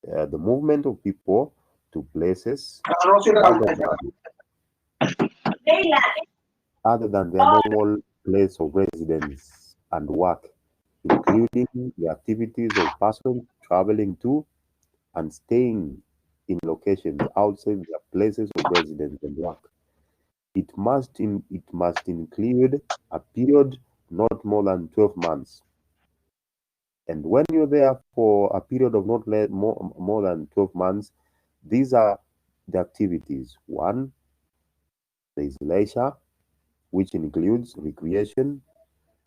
the movement of people to places other than, other than their normal place of residence and work, including the activities of persons traveling to and staying in locations outside their places of residence and work. It must include a period not more than 12 months. And when you're there for a period of not more than 12 months, these are the activities. One, there is leisure, which includes recreation,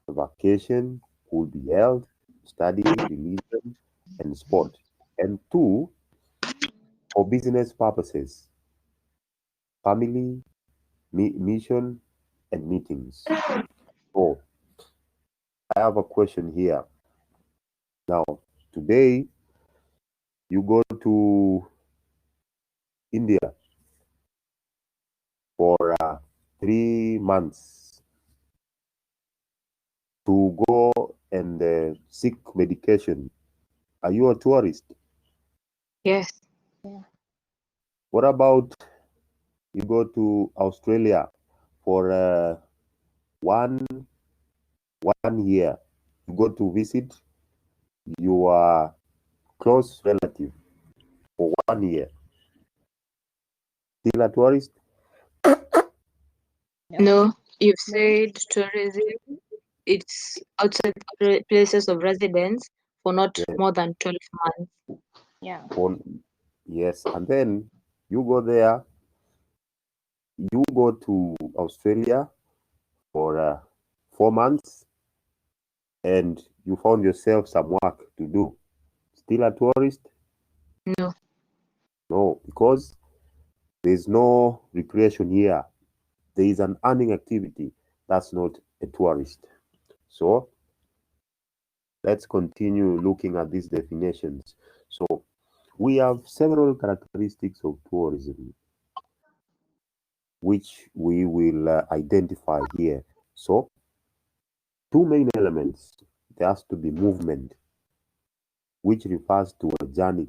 vacation, could be health, study, religion, and sport. And two, for business purposes, family, mission, and meetings. Oh, I have a question here. Now, today you go to India for 3 months to go and seek medication. Are you a tourist? Yes. What about you go to Australia for one one year? You go to visit your close relative for 1 year. Still a tourist? No, you've said tourism, it's outside places of residence for not Yes. more than 12 months. Yeah. Yes, and then you go there. You go to Australia for 4 months, and you found yourself some work to do. Still a tourist? No. No, because there's no recreation here. There is an earning activity. That's not a tourist. So let's continue looking at these definitions. So we have several characteristics of tourism, which we will identify here. So two main elements. There has to be movement, which refers to a journey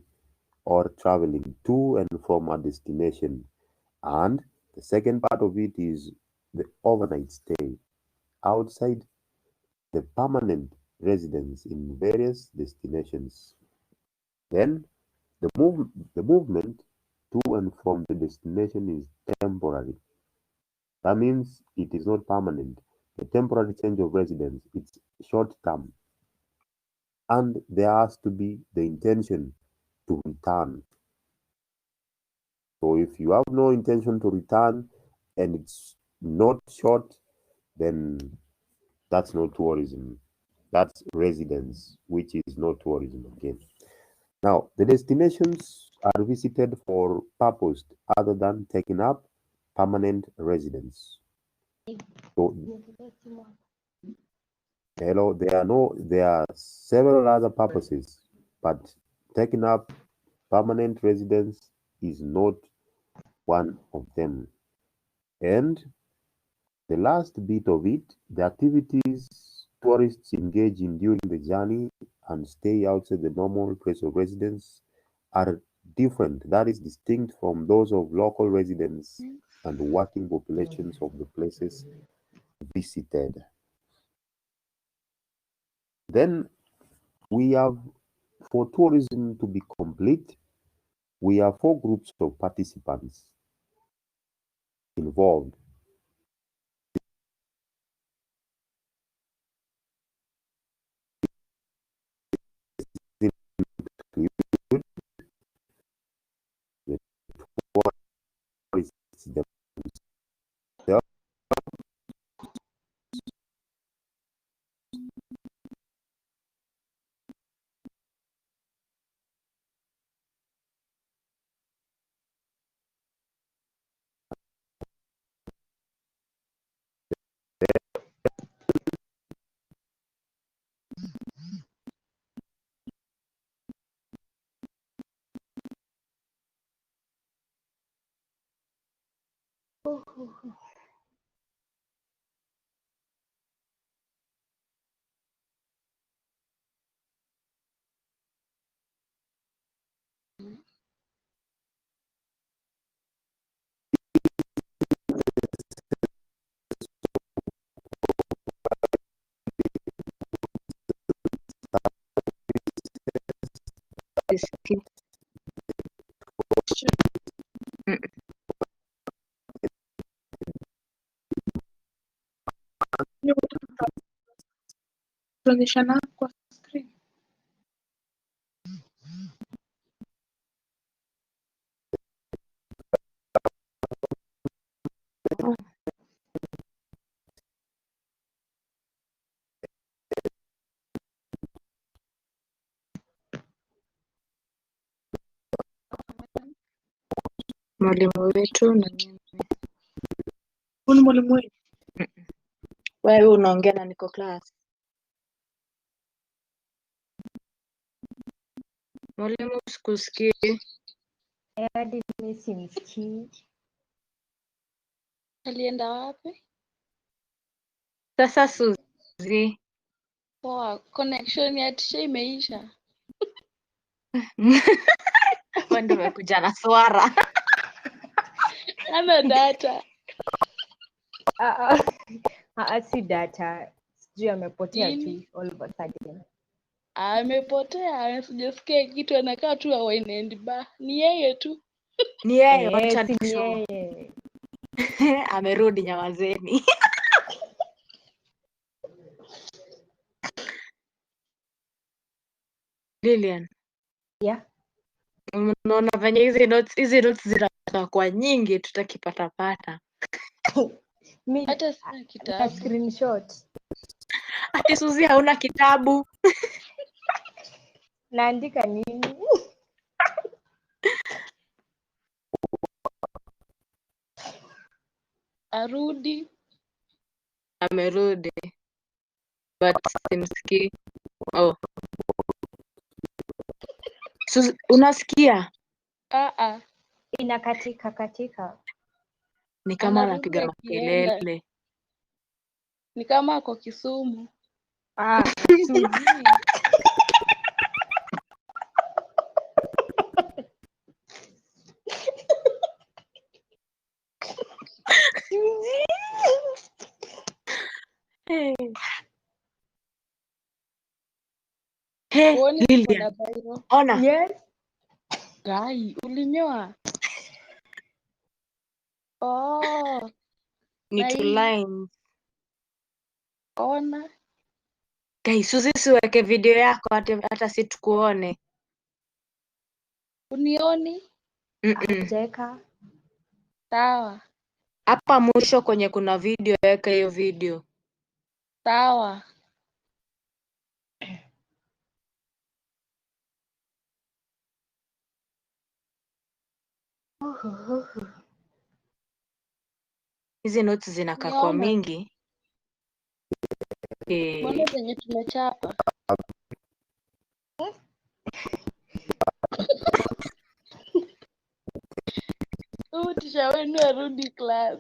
or traveling to and from a destination. And the second part of it is the overnight stay outside the permanent residence in various destinations. Then the movement to and from the destination is temporary. That means it is not permanent. The temporary change of residence, it's short term. And there has to be the intention to return. So if you have no intention to return and it's not short, then that's not tourism. That's residence, which is not tourism again. Now, the destinations are visited for purpose other than taking up permanent residence. So, hello, there are several other purposes, but taking up permanent residence is not one of them. And the last bit of it, the activities tourists engage in during the journey and stay outside the normal place of residence are different. That is distinct from those of local residents and working populations of the places visited. Then we have, for tourism to be complete, we have four groups of participants involved. Include the tourists themselves, Sisikii. Tuonyeshana kwa screen. Mwalimu wetu na mimi. Huyu ni mwalimu wetu. Wewe unaongea na niko class. Mwalimu sikusikii. Hadi mimi simsikii. Alienda wapi? Sasa Suzi. Poa, connection ya tisha imeisha. Wewe ndio umekuja na swara. Hana data. Si data. Sijui amepotea Nini? tu all of a sudden. Amepotea, sijasikia kitu, anakaa tu wine and bar. Ni yeye tu. Ni yeye wacha Si ni nishow. yeye. Amerudi nyamazeni. Lilian. Yeah. Unaona venye hizi notes zinakaa kwa nyingi tutakipata. Mimi Hata sina na kitabu. screenshot. Ati Suzi hauna kitabu. Naandika nini? Arudi. Amerudi. But simsikii. Oh. Suzi, unasikia? Inakatika. Ni kama Anarudi anapiga akienda. makelele. Ni kama ako Kisumu. Suzi. Hey, Huoni Lilian. kuna bairo? Ona. Yes. Gai, ulinyoa? Oh, Ni na two hii. lines. Ona. Guys, Suzi siweke video yako hata si tukuone. Unioni? Hajaweka. Sawa. Hapa mwisho kwenye kuna video, weka hiyo video. Sawa. Hizi notes zinakaa kwa Unaona? mingi. Mbona zenye tumechapa? Tisha wenu arudi class.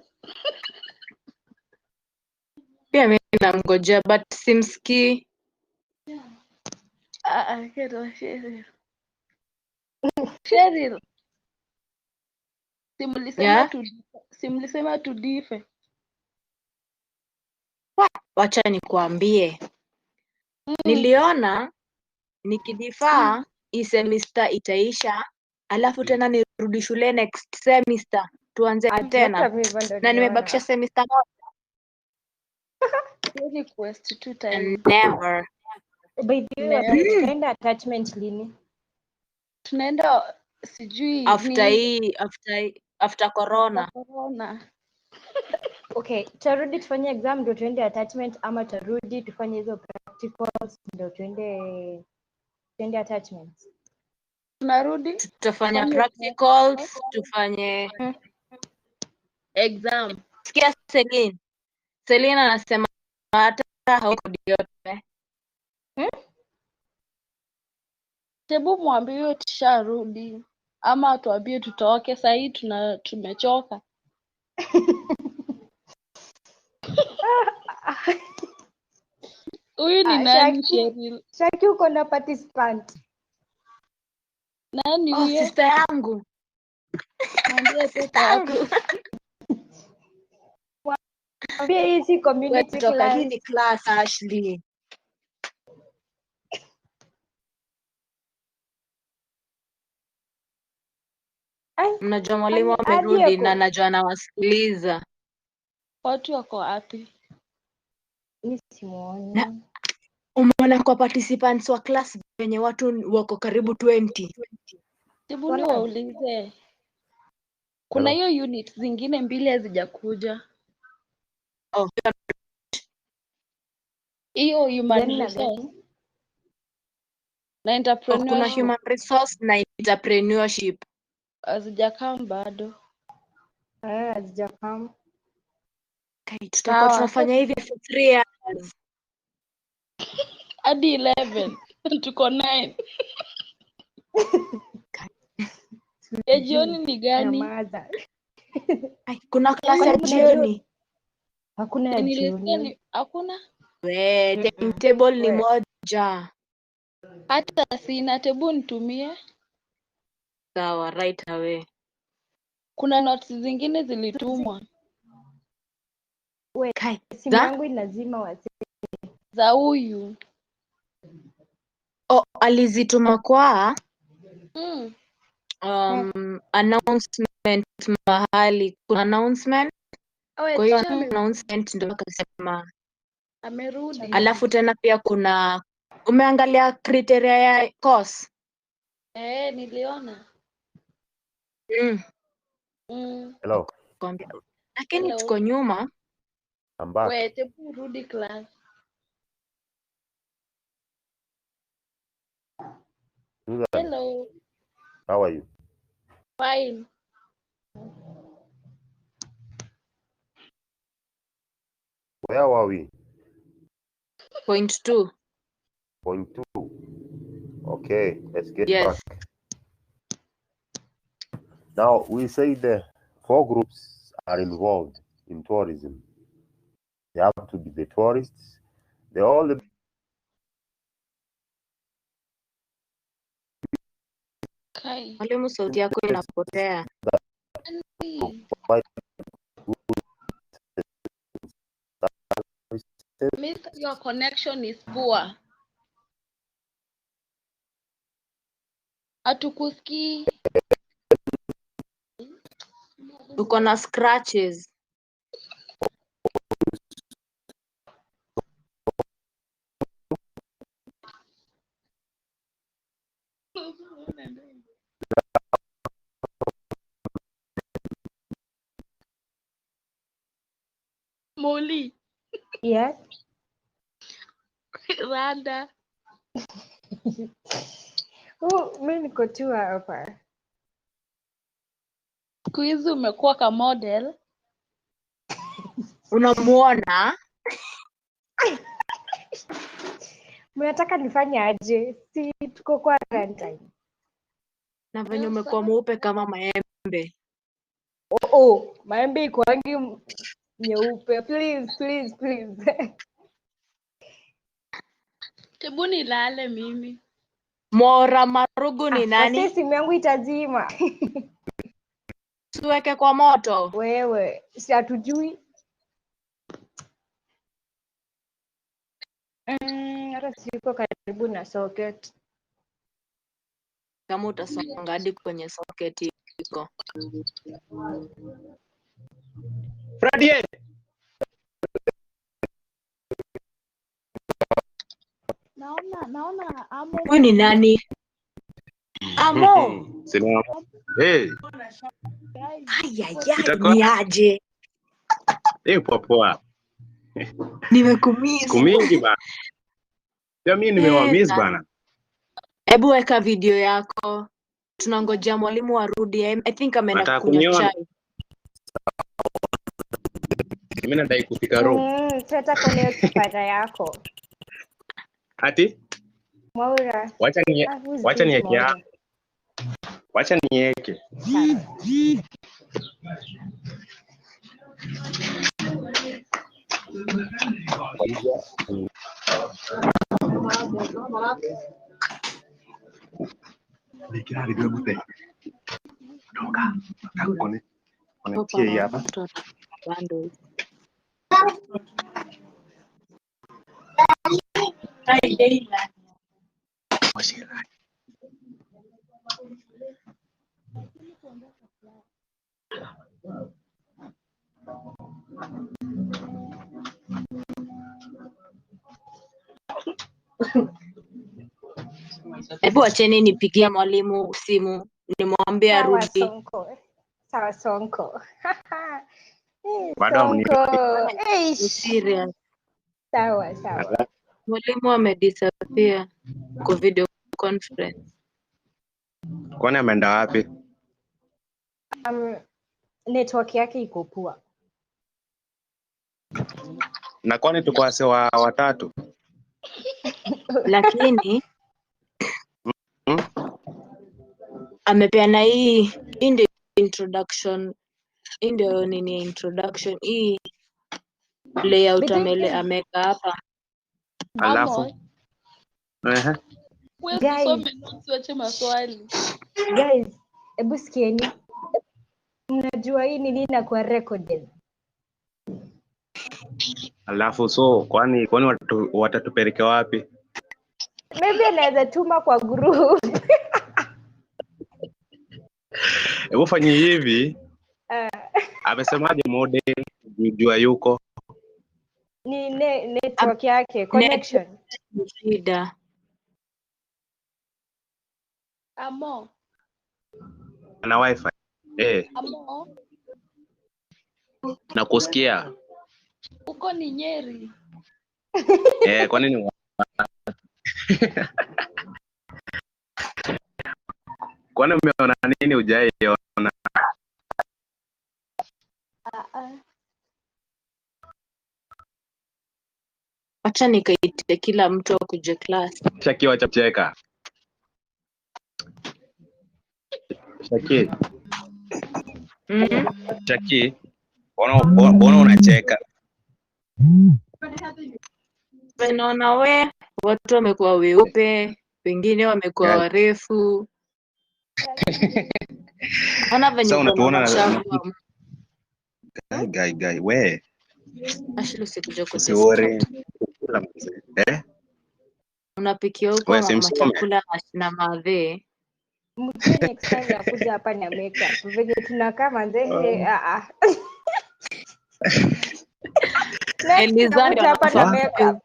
Pia mimi namngojea but simsikii. Kero Cheryl. Cheryl. Simulisema tudife. Wacha nikuambie. Niliona nikidifaa hii semester itaisha, alafu tena nirudi shule next semester tuanze tena. Na nimebakisha semester moja. Request 2 times. Never. By the way, tunaenda attachment lini? Tunaenda sijui after corona. Okay, tarudi tufanye exam ndio tuende attachment ama tarudi tufanye hizo practicals ndio tuende attachment? Tunarudi tutafanya practicals, tufanye exam. Sikia Celine anasema hata hauko yote. Hebu mwambie tusharudi ama tuambie tutoke saa hii tumechoka. Huyu ni nani Cheryl? Shaki uko na participant. Nani huyo? Sister yangu. Mwambie pesa yako. Pia hii si community Kutoka class. hii ni class Ashley. Mnajua mwalimu amerudi na najua anawasikiliza. Watu wako wapi? Mimi simuoni. Umeona kwa participants wa class wenye watu wako karibu 20. Hebu niwaulize. Kuna hiyo unit zingine 2 hazijakuja. Hiyo human resource na entrepreneurship. Kuna human resource na entrepreneurship. Hazijakam bado. Hazijakam. Tutakuwa tunafanya hivi for 3 years. Hadi 11. Tuko 9. Ya jioni ni gani? Kuna class ya jioni. Hakuna ya jioni. Hakuna? Timetable ni moja. Hata sina, tebu nitumie. Sawa, right away. Kuna notes zingine zilitumwa. Simu yangu lazima wasi. Za huyu. Alizituma kwa announcement mahali. Kuna announcement. Kwa hiyo announcement ndio akasema amerudi. Alafu tena pia kuna umeangalia criteria ya course? Niliona. Hello. Lakini tuko nyuma. I'm back. Wait, tebu rudi class. Hello. How are you? Fine. Where were we? Point 2. Point 2. Okay, let's get back. Now, we say the 4 groups are involved in tourism. They have to be the tourists. They all Mwalimu, sauti yako inapotea. Your connection is poor. Hatukusikii. Uko na scratches. Molly. Yes. Rada. Mimi niko tu hapa. Siku hizi umekuwa ka model. Unamuona? Mnataka nifanye aje? Si tuko quarantine. Na venye umekuwa mweupe kama maembe. Maembe iko rangi nyeupe. Please. Tebu nilale mimi. Mora Marugu ni nani? Sasa simu yangu itazima. Tuweke kwa moto. Wewe, si hatujui. Hata siko karibu na socket. Kama utasonga hadi kwenye socket iko. Fredie. Naona Amo. Wewe ni nani? Amo. Sina. Hey. Ni aje? Poa. Nimekumiss. Siku mingi bana. Mimi nimewamiss bana. Hebu weka video yako. Tunangojea mwalimu arudi. I think ameenda kunywa chai. Mimi nadai kufika room. Sasa kone kipara yako. Ati? Maura. Wacha niweke. Wacha niweke. Nikirari bila bute. Toka. Kakone. Wanatia hapa. Bundles. Hebu acheni nipigie mwalimu simu nimwambie Sawa arudi. Sonko. Sawa Sonko. Bado Sonko. Ni serious. Sawa sawa. Mwalimu amedisappear kwa video conference. Kwani ameenda wapi? Network yake iko poa. Na kwani tuko wase watatu? Lakini amepeana hii ndio introduction, ndio nini introduction hii layout ameka hapa. Alafu Wewe Guys. usome notes wache maswali. Guys, hebu sikieni. Mnajua hii ni nini na kwa recorded? Alafu so kwani watatupeleka wapi? Maybe anaweza tuma kwa group. Hebu fanye hivi. Amesemaje mode jua yuko? Ni network yake, connection. Shida. Amo. Ana wifi. Amo. Na kusikia. Uko ni Nyeri. Kwa nini? Kwani umeona nini hujaiona? Acha nikaite kila mtu akuje class. Shaki wacha kucheka. Shaki. Shaki. Mbona unacheka? Naona watu wamekuwa weupe, wengine wamekuwa warefu. Ona venye Sasa unatuona mashavu. Guy we. Ashili usikuja Usiore. Unapikia huko machakula na madhe. Mtu next time nakuja hapa na makeup. Venye tunakaa manze Elizani hapa na makeup.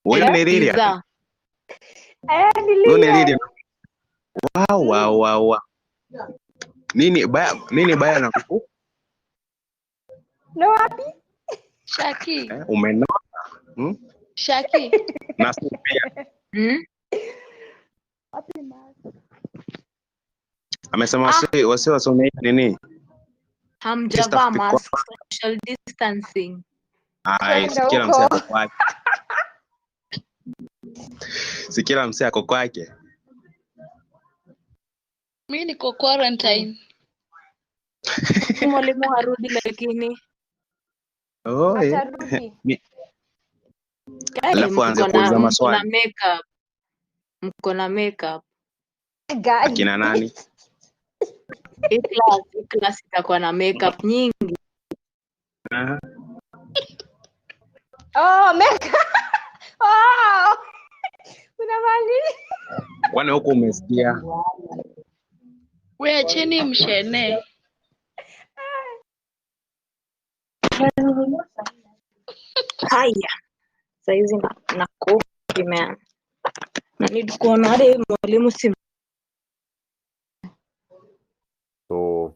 Wewe ni Lidia. Ni Lidia. Wow. Nini baya na kuku? No wapi? Shaki. Umenoa? Shaki. Na pia. Wapi mask? Amesema wasi wasome nini? Hamjavaa mask, social distancing. Sikila msee ako kwake. Sikila msee ako kwake. Mimi niko quarantine. Mwalimu harudi lakini. Atarudi. Alafu anze kuuliza maswali. Mko na makeup. Akina nani? Hii class itakuwa na makeup nyingi. Makeup. Kuna mali. Kwani huko umesikia? Wewe acheni mshene. Haya. Saizi na kofi man. Na need kuona hadi mwalimu simu. So,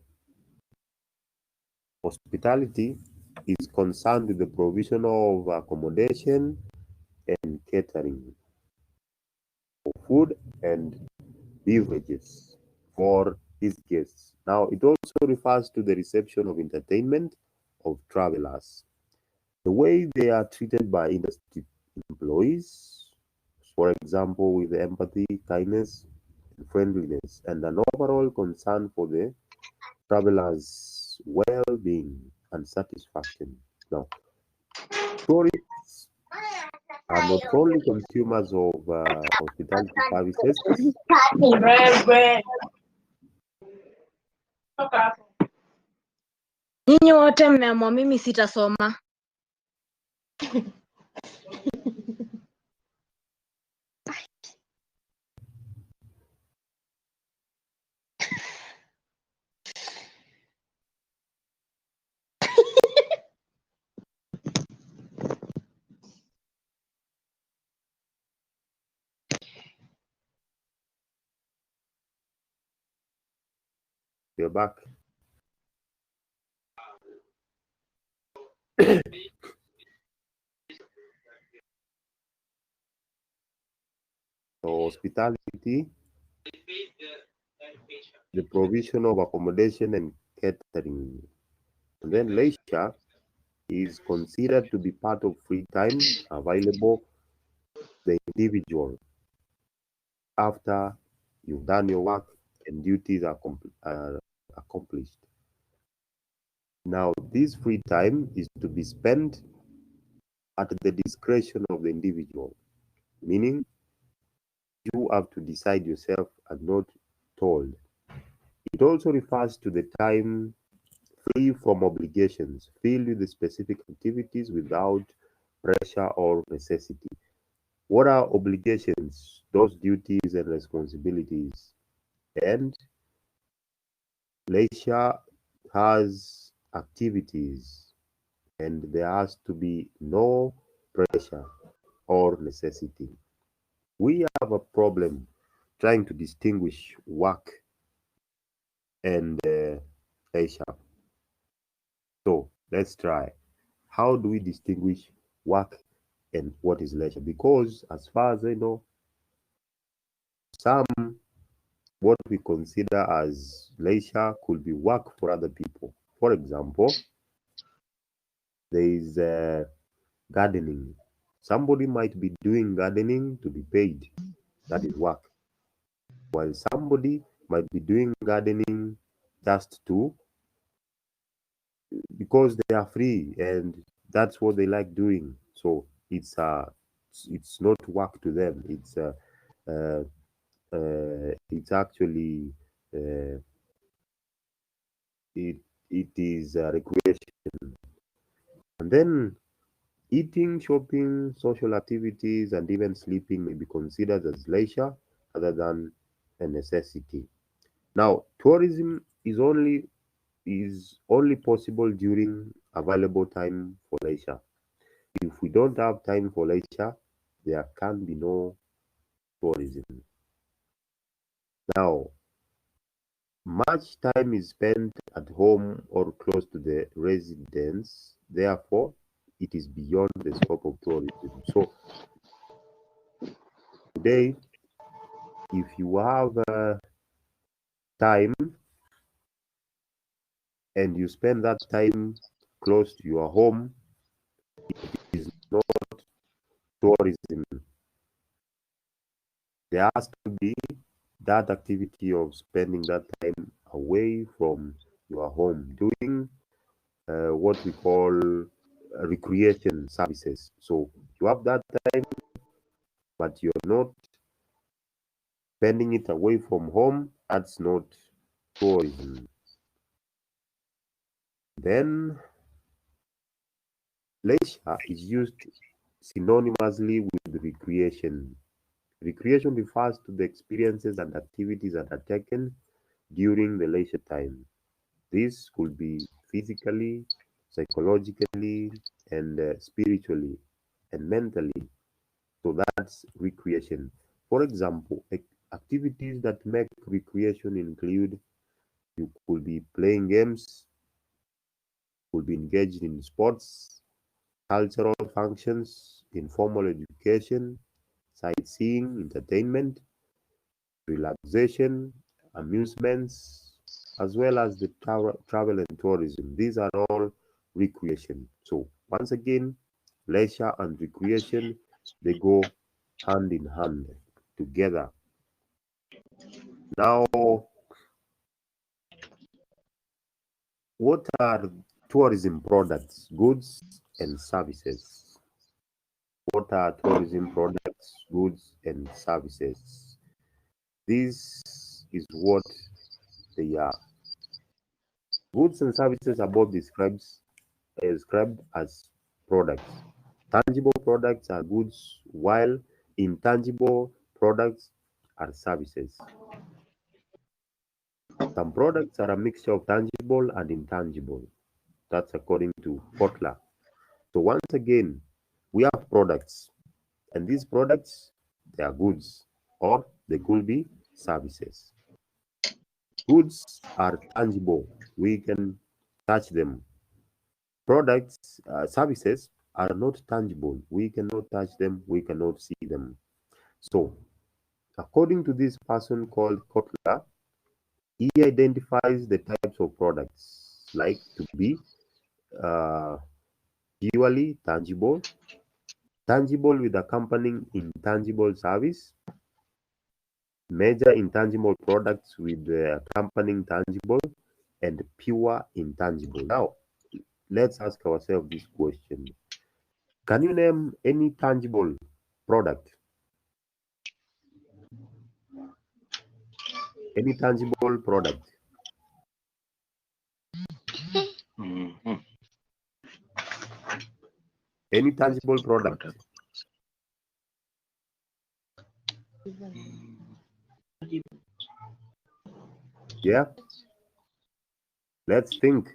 hospitality is concerned with the provision of accommodation and catering for food and beverages for its guests. Now, it also refers to the reception of entertainment of travelers, the way they are treated by industry employees, for example, with empathy, kindness, friendliness, and an overall concern for the travelers' well-being and satisfaction. Now, tourists are not only consumers of hospitality services, Nyinyi wote mmeamua mimi sitasoma. you're back. So hospitality, the provision of accommodation and catering. And then leisure is considered to be part of free time available to the individual after you've done your work and duties are accomplished. Now, this free time is to be spent at the discretion of the individual, meaning you have to decide yourself and not told. It also refers to the time free from obligations, filled with the specific activities without pressure or necessity. What are obligations? Those duties and responsibilities. And leisure has activities, and there has to be no pressure or necessity. We have a problem trying to distinguish work and leisure. So let's try. How do we distinguish work and what is leisure? Because as far as I know, some what we consider as leisure could be work for other people. For example, there is gardening. Somebody might be doing gardening to be paid. That is work. While somebody might be doing gardening just to because they are free and that's what they like doing. So it's not work to them. It's actually it is recreation. And then eating, shopping, social activities, and even sleeping may be considered as leisure rather than a necessity. Now, tourism is only possible during available time for leisure. If we don't have time for leisure, there can be no tourism. Now, much time is spent at home or close to the residence, therefore, it is beyond the scope of tourism. So, today, if you have time and you spend that time close to your home, it is not tourism. There has to be that activity of spending that time away from your home, doing what we call recreation services. So you have that time, but you're not spending it away from home. That's not tourism. Then leisure is used synonymously with recreation. Recreation refers to the experiences and activities that are taken during the leisure time. This could be physically, psychologically, and spiritually and mentally. So that's recreation. For example, activities that make recreation include you could be playing games, could be engaged in sports, cultural functions, informal education, sightseeing, entertainment, relaxation, amusements, as well as the travel and tourism. These are all recreation. So once again, leisure and recreation, they go hand in hand together. Now, what are tourism products, goods, and services? what are tourism products, goods, and services? This is what they are. Goods and services are both described as products. Tangible products are goods, while intangible products are services. Some products are a mixture of tangible and intangible. That's according to Kotler. So once again, we have products, and these products, they are goods, or they could be services. Goods are tangible. We can touch them. Products, services are not tangible. We cannot touch them. We cannot see them. So, according to this person called Kotler, he identifies the types of products like to be purely tangible, tangible with accompanying intangible service, major intangible products with the accompanying tangible, and pure intangible. Now, let's ask ourselves this question. Can you name any tangible product? Any tangible product? Any tangible product? Yeah? Let's think.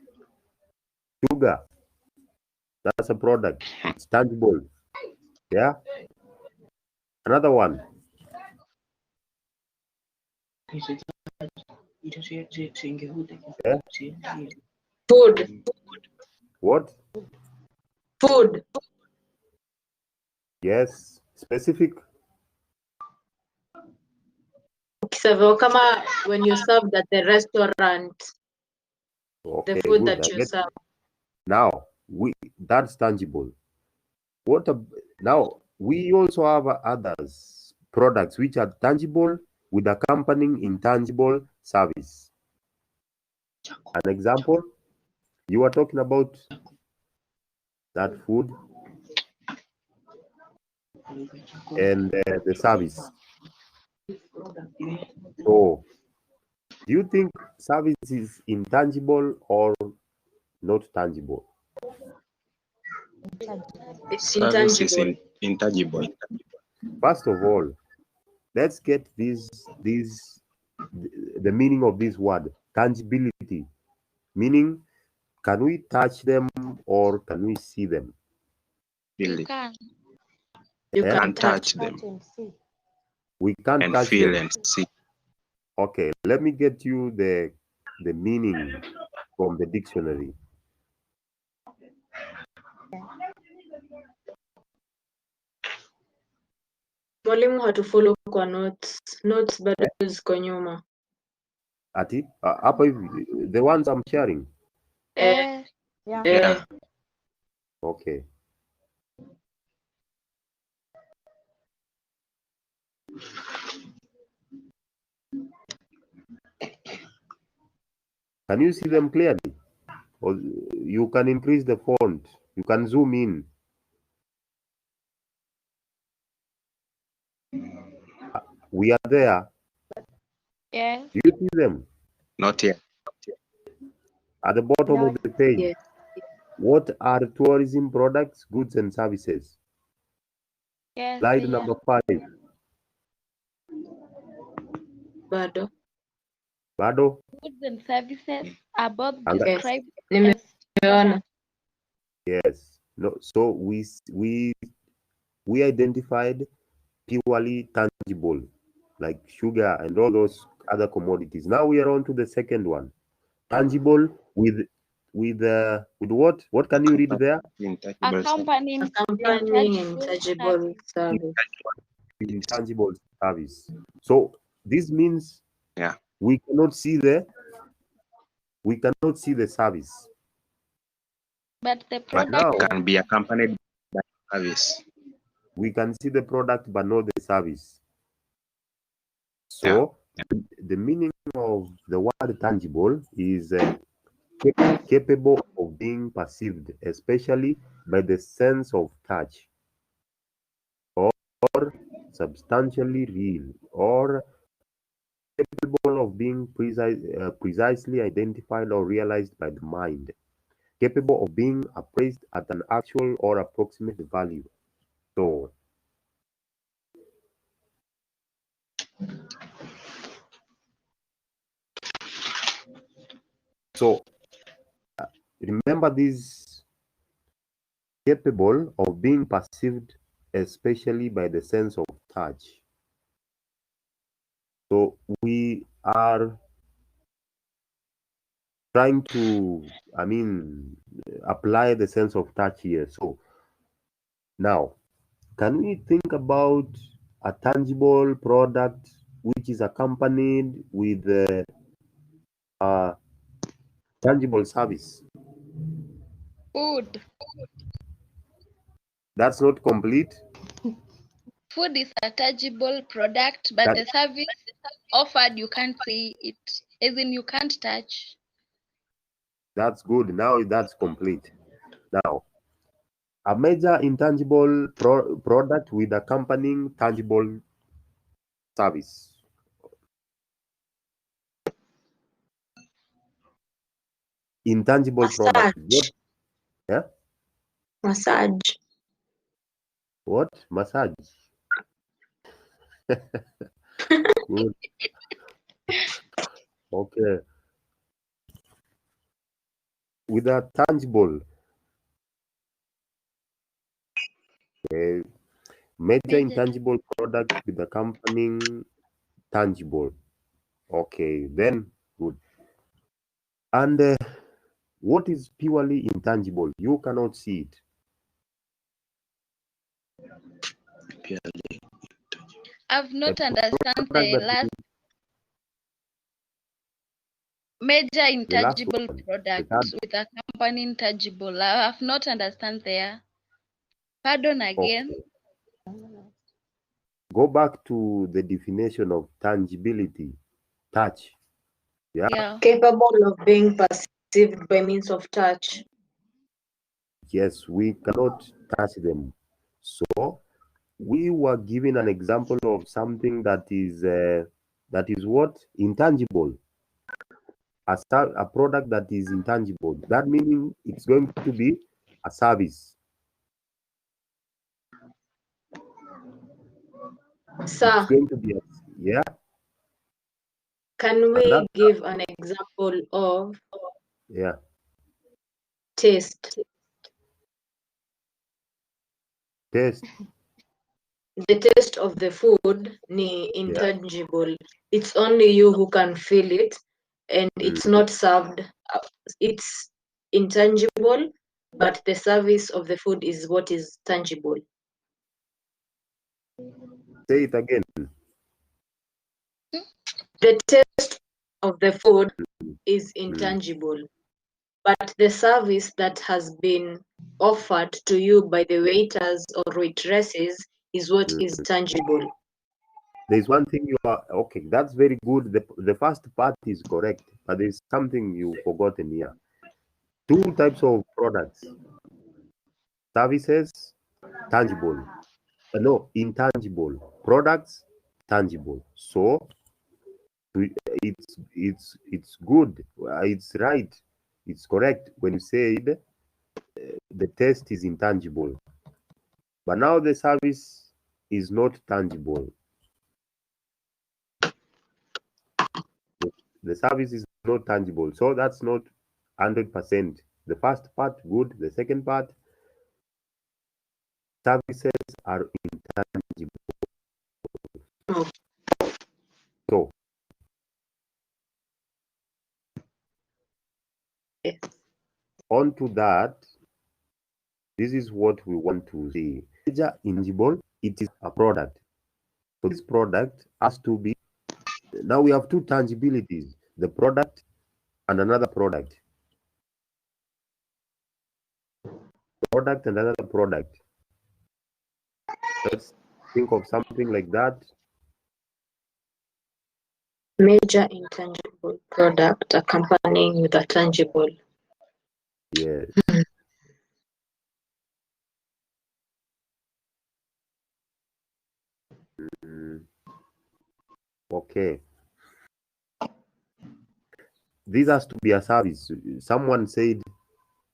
Sugar. That's a product. It's tangible. Yeah? Another one. Yeah? Food. What? Food. Yes. Specific. Ukiserve kama when you served at the restaurant, Okay, the food good. that you serve. Now, that's tangible. Now, we also have others products which are tangible with accompanying intangible service. An example, you are talking about that food and the service. So, do you think service is intangible or not tangible? It's Service is intangible. intangible. First of all, let's get the meaning of this word, tangibility. Meaning, can we touch them or can we see them? Really. You Yeah? can touch them and see. We can't and touch feel them. and see. Okay, let me get you the meaning from the dictionary. Mwalimu hatufollow kwa notes. Notes bado ziko nyuma. Ati, hapa hivi, the ones I'm sharing. Yeah. Yeah. Okay. Can you see them clearly? Or you can increase the font. You can zoom in. We are there. Yes. Do you see them? Not yet. At the bottom No. of the page. Yes. What are tourism products, goods, and services? Yes. Slide Yeah. number 5. Bado. Bado? Goods and services are both Yes. described Nimeona. as Yes. No. So we identified purely tangible, like sugar and all those other commodities. Now we are on to the second one. Tangible with what? What can you read there? Intangible. accompanying Accompanying intangible intangible service. Intangible service. So this means Yeah. we cannot see the service. but the But product now can be accompanied by service. we can see the product but not the service. So the meaning of the word tangible is capable of being perceived, especially by the sense of touch. or substantially real, or capable of being precisely identified or realized by the mind, capable of being appraised at an actual or approximate value. So remember this: capable of being perceived, especially by the sense of touch. So we are trying to, apply the sense of touch here. So now, can we think about a tangible product which is accompanied with a tangible service? Food. That's not complete. Food is a tangible product, but the service offered, you can't see it. As in, you can't touch. That's good. Now that's complete. Now, a major intangible product with accompanying tangible service. Intangible product. What? Yeah? Massage. What? Massage. Good. Okay. With a tangible. Major intangible product with accompanying tangible. Okay, then good. And what is purely intangible? You cannot see it. I've not understand the last major intangible product with accompanying tangible. I have not understand there. Pardon again. Okay. Go back to the definition of tangibility. Touch. Yeah. Capable of being perceived by means of touch. Yes, we cannot touch them. So we were given an example of something that is what? Intangible. A product that is intangible. That meaning it's going to be a service. Sir, it's going to be yeah. Can we give an example of taste? Taste. The taste of the food ni intangible. It's only you who can feel it, and it's not served. It's intangible, but the service of the food is what is tangible. Say it again. The taste of the food is intangible, but the service that has been offered to you by the waiters or waitresses is what is tangible. There's one thing you are okay. That's very good. The first part is correct, but there's something you've forgotten here. Two types of products: services, tangible. No, intangible. Products, tangible. So it's good. It's right. It's correct when you said the taste is intangible, but now the service is not tangible. The service is not tangible, so that's not 100%. The first part good. The second part, services are intangible. So on to that, this is what we want to see. Major intangible, it is a product. So this product has to be, now we have two tangibilities, the product and another product. Product and another product. Let's think of something like that. Major intangible product accompanying with a tangible. Yes. Okay. This has to be a service. Someone said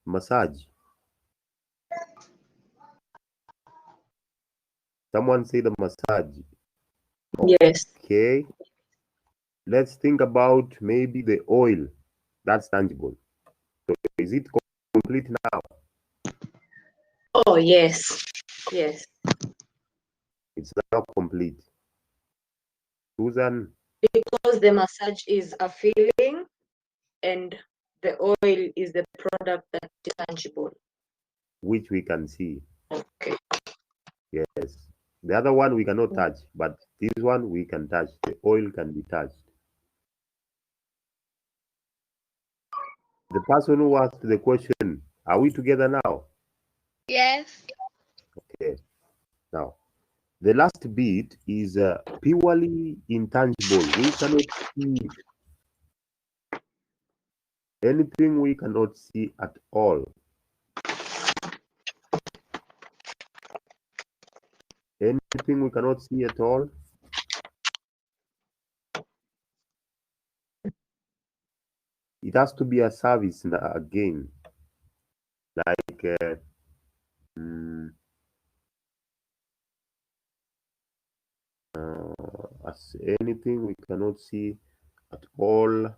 massage. Someone said a massage. Yes. Okay. Let's think about maybe the oil. That's tangible. So is it complete now? Oh, yes. Yes. It's now complete. Susan? Because the massage is a feeling and the oil is the product that is tangible. Which we can see. Okay. Yes. The other one we cannot touch, but this one we can touch. The oil can be touched. The person who asked the question, are we together now? Yes. Okay. Now, the last bit is purely intangible. We cannot see anything, we cannot see at all. Anything we cannot see at all. It has to be a service again. Like as anything we cannot see at all.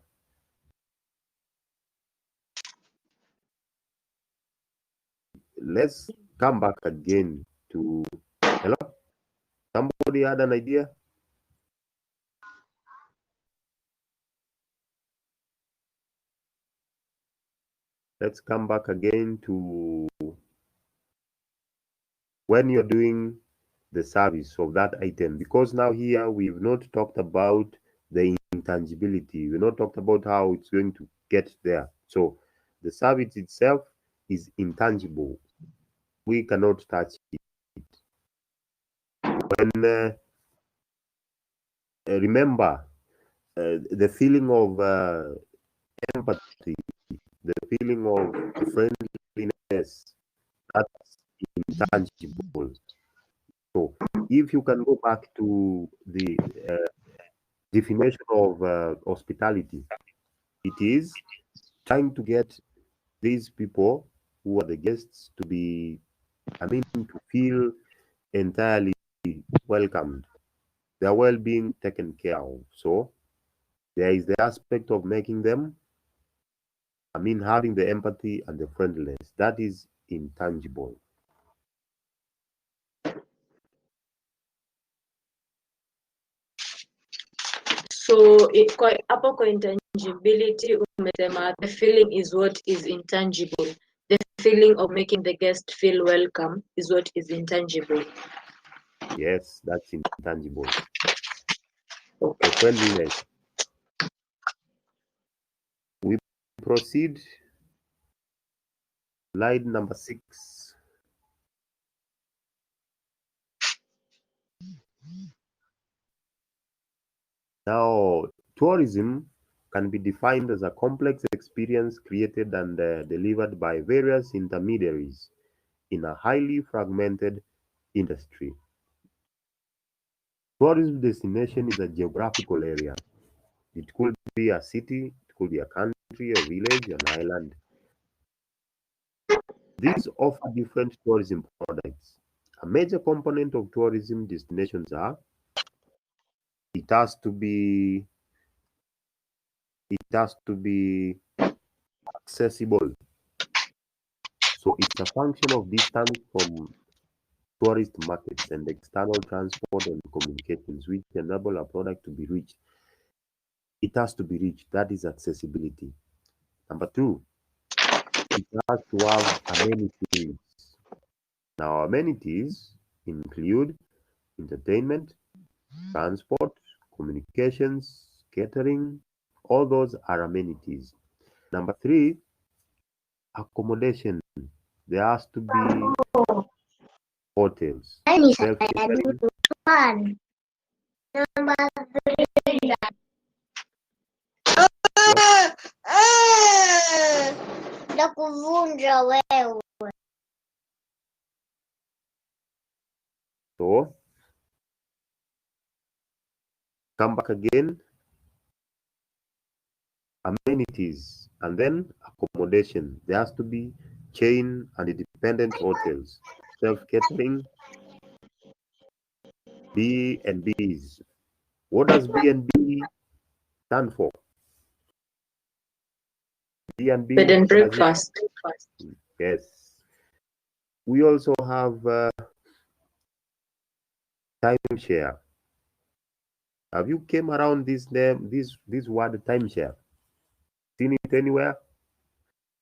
Let's come back again to hello. Somebody had an idea? Let's come back again to when you're doing the service of that item, because now here we've not talked about the intangibility. We've not talked about how it's going to get there. So the service itself is intangible. We cannot touch it. When remember the feeling of empathy, the feeling of friendliness, that's intangible. So if you can go back to the definition of hospitality, it is trying to get these people who are the guests to be, to feel entirely welcomed, their well-being taken care of. So there is the aspect of making them, having the empathy and the friendliness. That is intangible. So hapo kwa intangibility umesema the feeling is what is intangible. The feeling of making the guest feel welcome is what is intangible. Yes, that's intangible. Okay. The friendliness. We proceed. Slide number 6. Now, tourism can be defined as a complex experience created and delivered by various intermediaries in a highly fragmented industry. Tourism destination is a geographical area. It could be a city, it could be a country, a village, an island. These offer different tourism products. A major component of tourism destinations are it has to be accessible. So it's a function of distance from tourist markets and external transport and communications which enable a product to be reached. It has to be reached. That is accessibility. Number 2, it has to have amenities. Now, amenities include entertainment, transport, communications, catering. All those are amenities. Number 3, accommodation. There has to be hotels, self-catering. Nakuvunja wewe. So, come back again. Amenities, and then accommodation. There has to be chain and independent hotels, self-catering, B&Bs. What does B&B stand for? B&B. Bed and breakfast. Yes. We also have timeshare. Have you came around this name, this word timeshare? Seen it anywhere?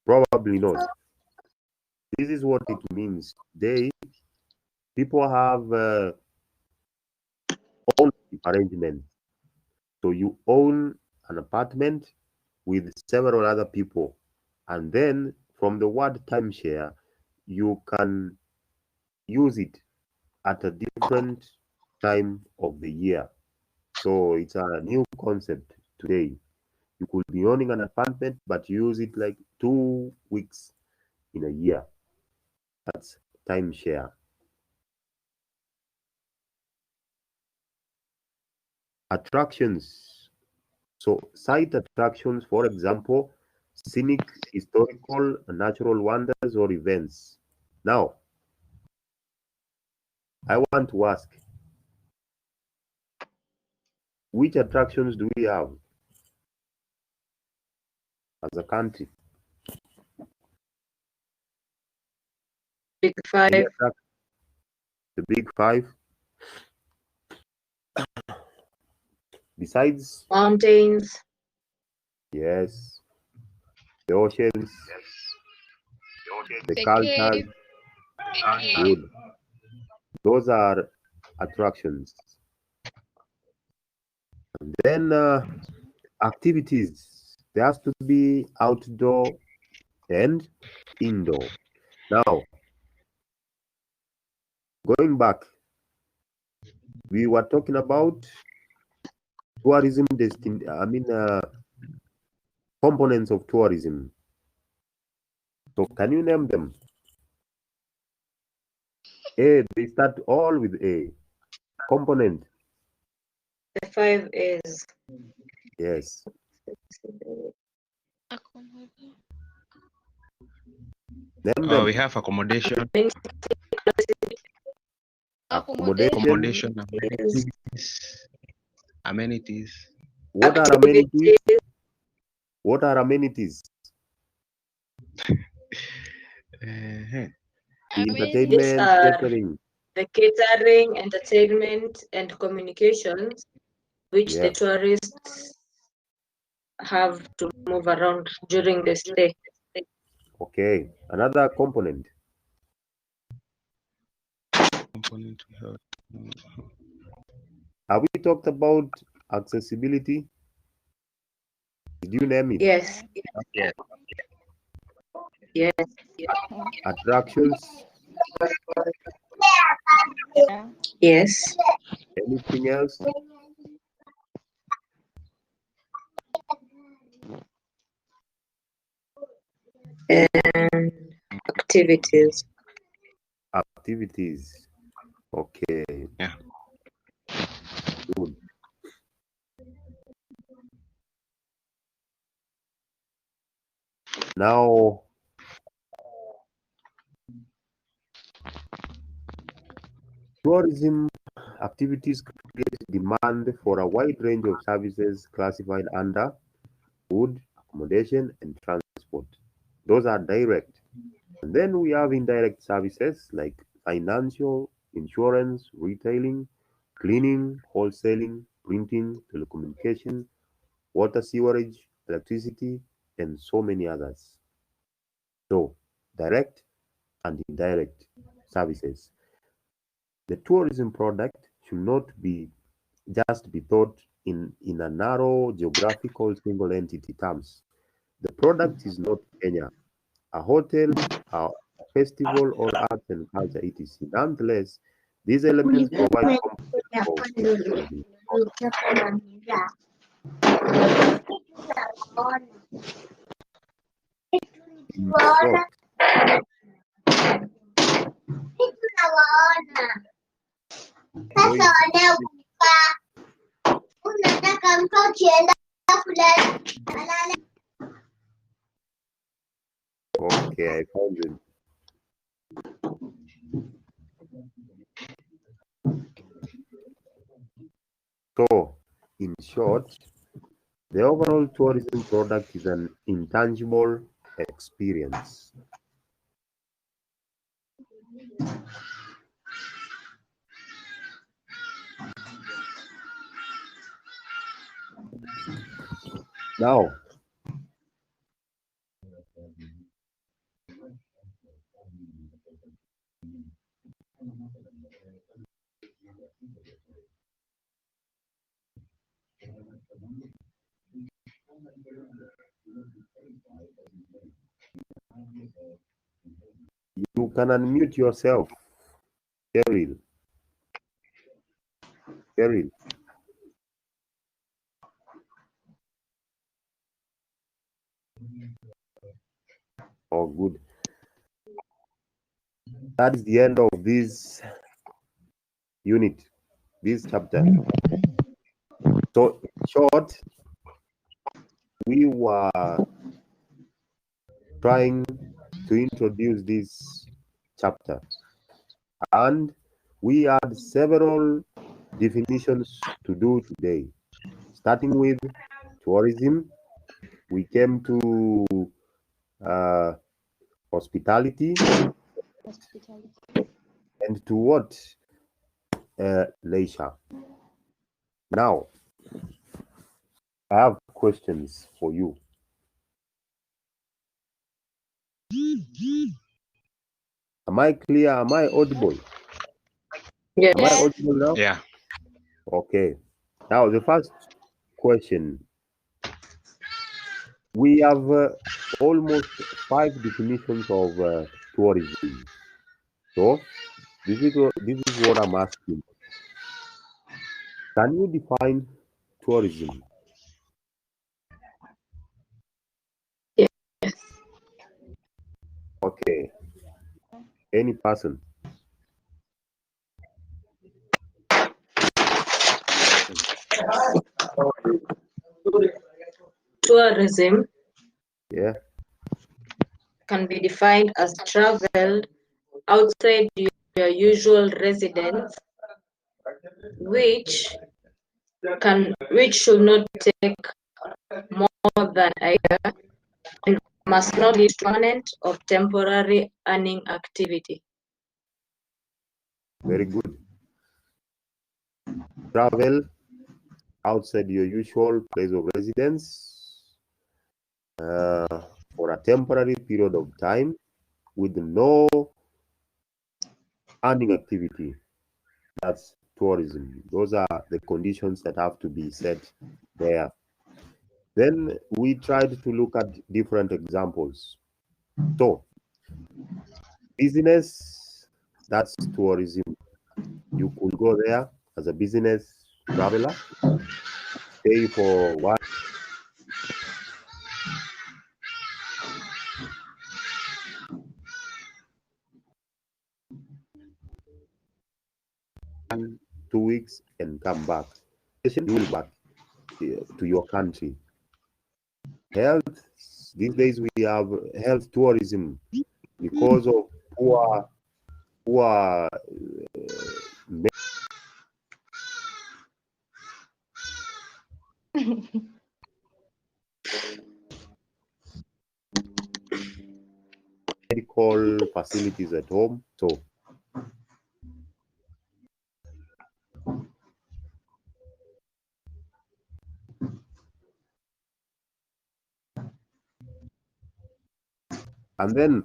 Probably not. This is what it means. People have ownership arrangement. So you own an apartment with several other people, and then from the word timeshare, you can use it at a different time of the year. So it's a new concept today. You could be owning an apartment, but use it like 2 weeks in a year. That's timeshare. Attractions. So site attractions, for example, scenic, historical, natural wonders or events. Now, I want to ask, which attractions do we have as a country? Big Five. The Big Five. Besides Mountains. Yes. The oceans. The The culture. cave. Good. Those are attractions. And then activities. There has to be outdoor and indoor. Now, going back, we were talking about tourism components of tourism. So can you name them? A, they start all with A. Component. The 5 A's. Yes. Name them. We have accommodation. Accommodation. Amenities. What are amenities? What are amenities? Amenities. Entertainment, catering. The catering, entertainment, and communications, which the Yes. tourists have to move around during the stay. Okay. Another component. Have we talked about accessibility? Did you name it? Yes. Yes. Attractions? Yes. Anything else? And activities. Activities. Okay. Yeah. Good. Now, tourism activities create demand for a wide range of services classified under food, accommodation, and transport. Those are direct. And then we have indirect services like financial, insurance, retailing, cleaning, wholesaling, printing, telecommunication, water, sewerage, electricity, and so many others. So, direct and indirect services. The tourism product should not be just be thought in a narrow geographical single entity terms. The product is not Kenya, a hotel, a festival, or arts and culture, etc. Nonetheless, these elements provide components Okay, I found it. So, in short, the overall tourism product is an intangible experience. Now, you can unmute yourself, Cheryl. Cheryl. Oh, good. That is the end of this unit, this chapter. So, in short, we were trying to introduce this chapter, and we had several definitions to do today. Starting with tourism, we came to hospitality, and to what? Leisure. Now, I have questions for you. Am I clear? Am I audible? Yes. Am I audible now? Yeah. Okay. Now, the first question. We have almost 5 definitions of tourism. So, this is what I'm asking. Can you define tourism? Yes. Okay. Any person? Tourism Yeah. can be defined as travel outside your usual residence, which should not take more than a year and must not be permanent or temporary earning activity. Very good. Travel outside your usual place of residence for a temporary period of time with no earning activity. That's tourism. Those are the conditions that have to be set there. Then we tried to look at different examples. So, business, that's tourism. You could go there as a business traveler, stay for 2 weeks and come back. You will back to your country. Health, these days we have health tourism because of poor medical facilities at home. So, and then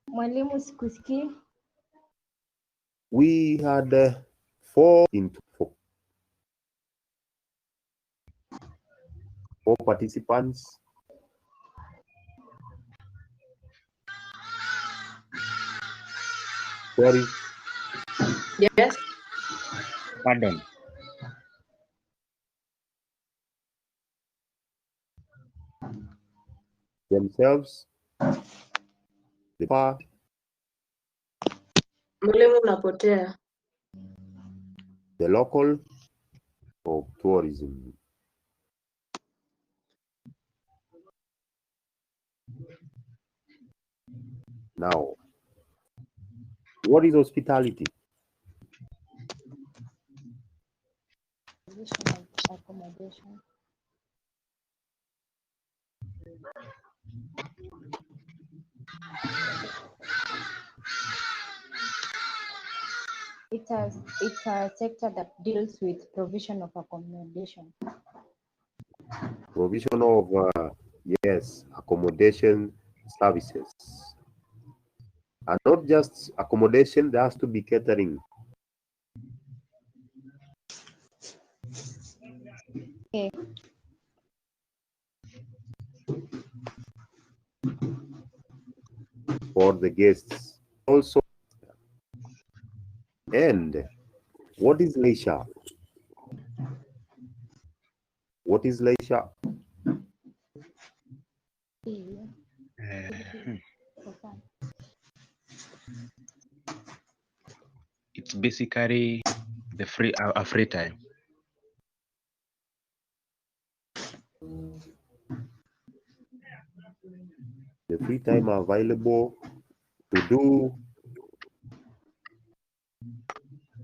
Mwalimu, sikusikii. we had 4 participants. Sorry. Yes. Pardon. Themselves, the far Mwalimu unapotea. The local of tourism. Now, what is hospitality? Accommodation. It's a sector that deals with provision of accommodation. Provision of, yes, accommodation services. And not just accommodation, there has to be catering. Okay. For the guests also. And what is leisure? What is leisure? It's basically the free time. The free time available to do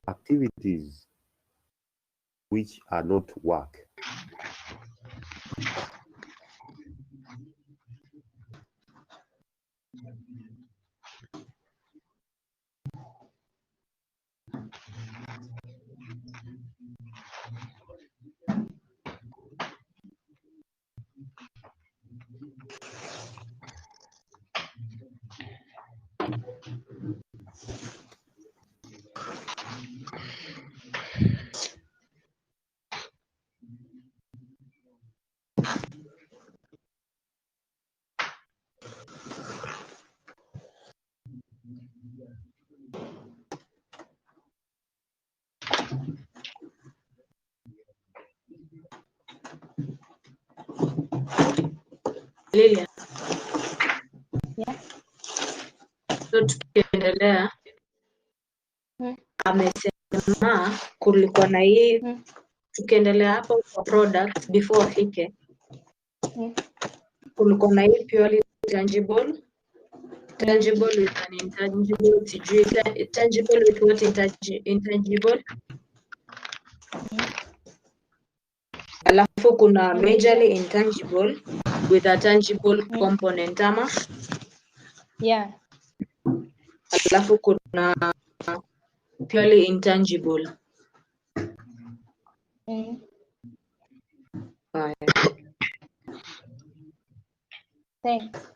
activities which are not work. Lilia. Yeah. So tukiendelea, amesema kulikuwa na hii, tukiendelea hapo kwa product before afike, kulikuwa na hii purely tangible. Tangible with an intangible, sijui tangible with what intangible. Alafu kuna majorly intangible with a tangible component ama. Yeah. Alafu kuna purely intangible. Thanks.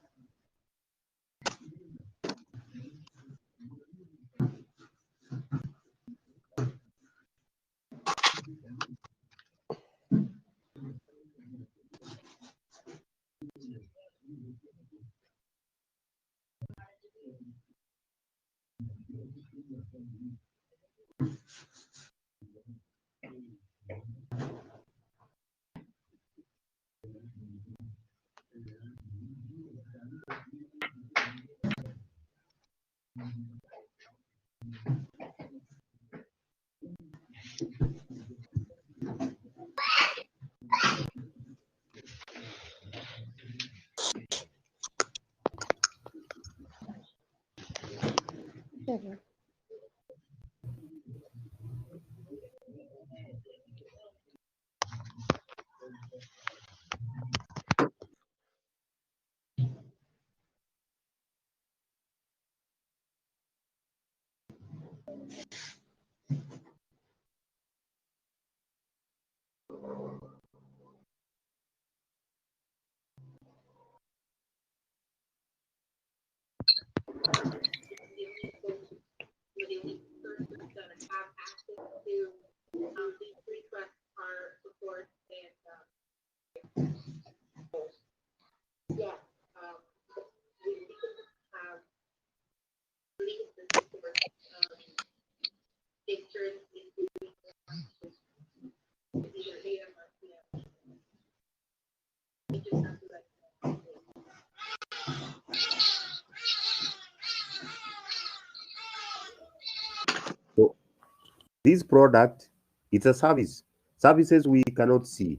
this product, it's a service. Services we cannot see.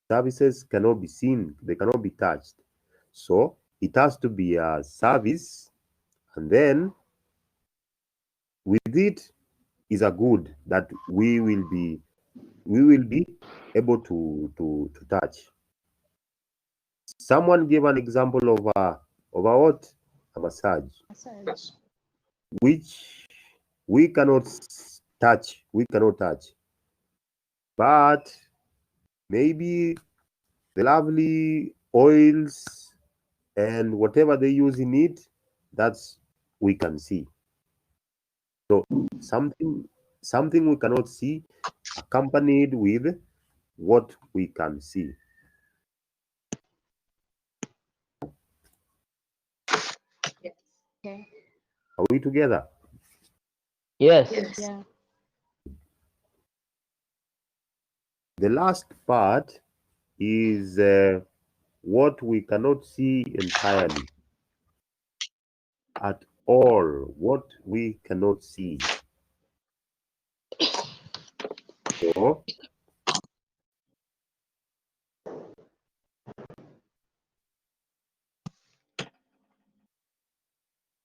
Services cannot be seen. They cannot be touched. So it has to be a service, and then with it is a good that we will be able to touch. Someone gave an example of a what? A massage, which we cannot touch. We cannot touch, but maybe the lovely oils and whatever they use in it, that's we can see. So something we cannot see accompanied with what we can see. Okay. Are we together? Yes. Yeah. The last part is what we cannot see entirely. At all, what we cannot see. So,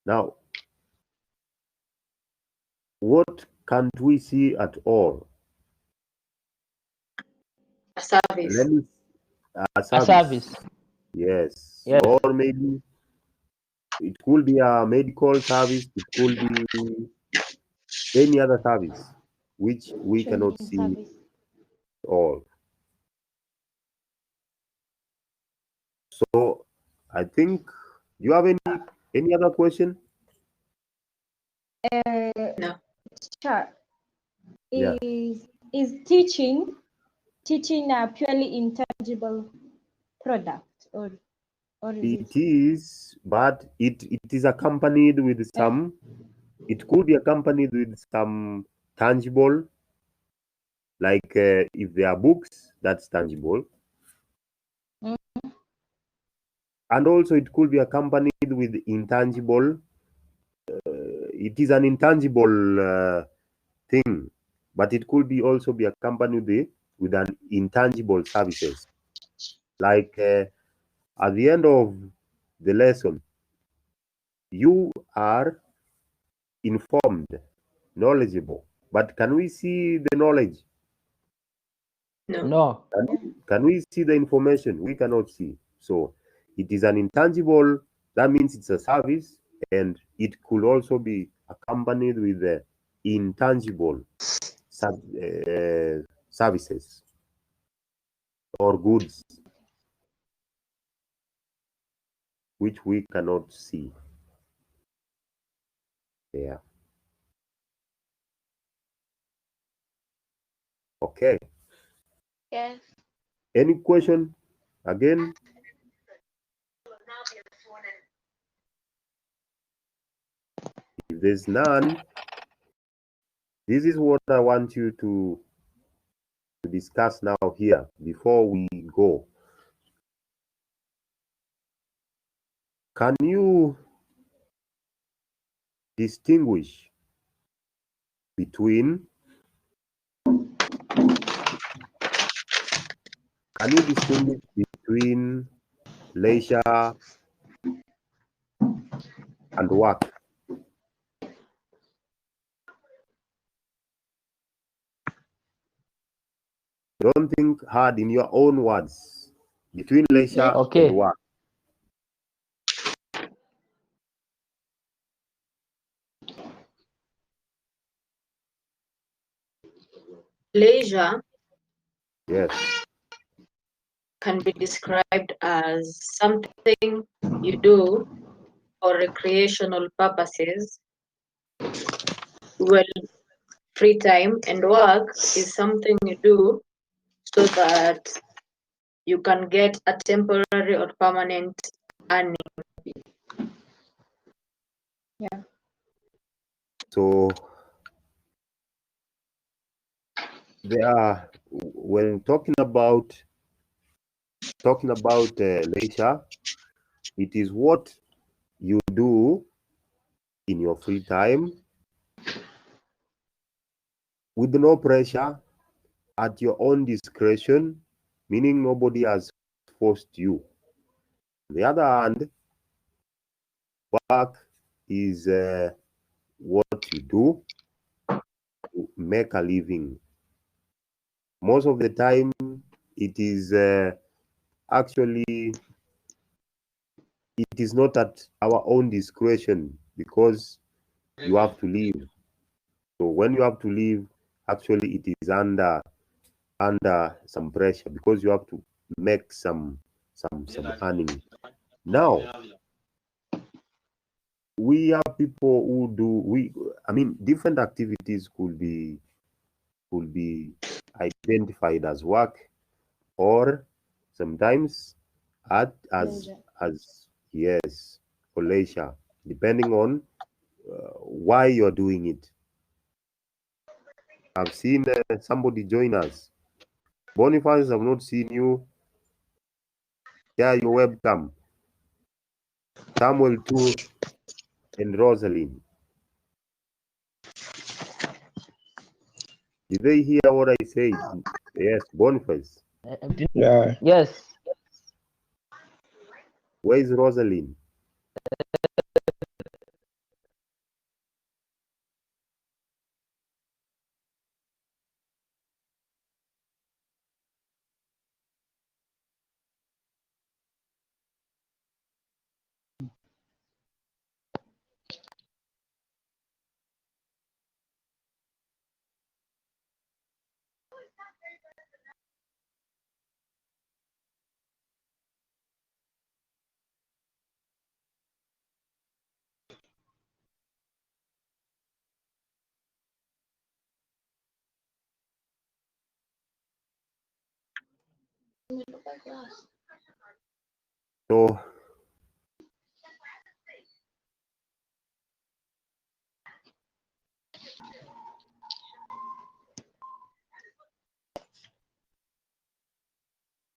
now, what can't we see at all? A service. A A service. Yes. Yes. Or maybe it could be a medical service. It could be any other service which we cannot Training see service. all. So I think, do you have any other question? No. Sure. Yeah. Is teaching a purely intangible product, or is It is, but it is accompanied with some. It could be accompanied with some tangible, like if there are books, that's tangible. And also it could be accompanied with intangible. It is an intangible thing, but it could be also be accompanied with an intangible services. Like at the end of the lesson, you are informed, knowledgeable, but can we see the knowledge? No. Can we see the information? We cannot see. So it is an intangible. That means it's a service, and it could also be accompanied with the intangible services or goods which we cannot see. Yeah. Okay. Yes. Any question again? If there's none, this is what I want you to discuss now here before we go. Can you distinguish between leisure and work? Don't think hard, in your own words, between leisure and work. Leisure, yes, can be described as something you do for recreational purposes, well, free time, and work is something you do so that you can get a temporary or permanent earning. Yeah. So there are, when talking about leisure, it is what you do in your free time with no pressure, at your own discretion, meaning nobody has forced you. On the other hand, work is what you do to make a living. Most of the time, it is actually, it is not at our own discretion because you have to leave. So when you have to leave, actually it is under some pressure because you have to make some earning. Now we have people who do different activities could be identified as work, or sometimes as yes, for leisure, depending on why you're doing it. I've seen somebody join us. Boniface, I've not seen you. Yeah, your webcam. Samuel too, and Rosalind. Did they hear what I said? Yes, Boniface. Yeah. Yes. Where is Rosalind? So